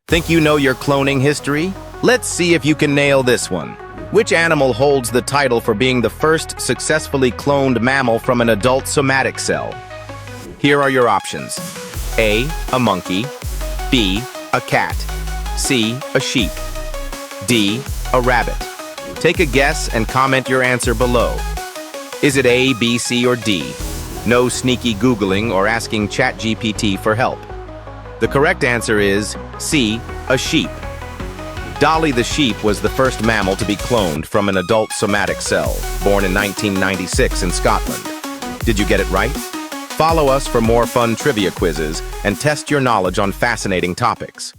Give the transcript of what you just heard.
Think you know your cloning history? Let's see if you can nail this one. Which animal holds the title for being the first successfully cloned mammal from an adult somatic cell? Here are your options. A monkey. B, a cat. C, a sheep. D, a rabbit. Take a guess and comment your answer below. Is it A, B, C, or D? No sneaky Googling or asking ChatGPT for help. The correct answer is C, a sheep. Dolly the sheep was the first mammal to be cloned from an adult somatic cell, born in 1996 in Scotland. Did you get it right? Follow us for more fun trivia quizzes and test your knowledge on fascinating topics.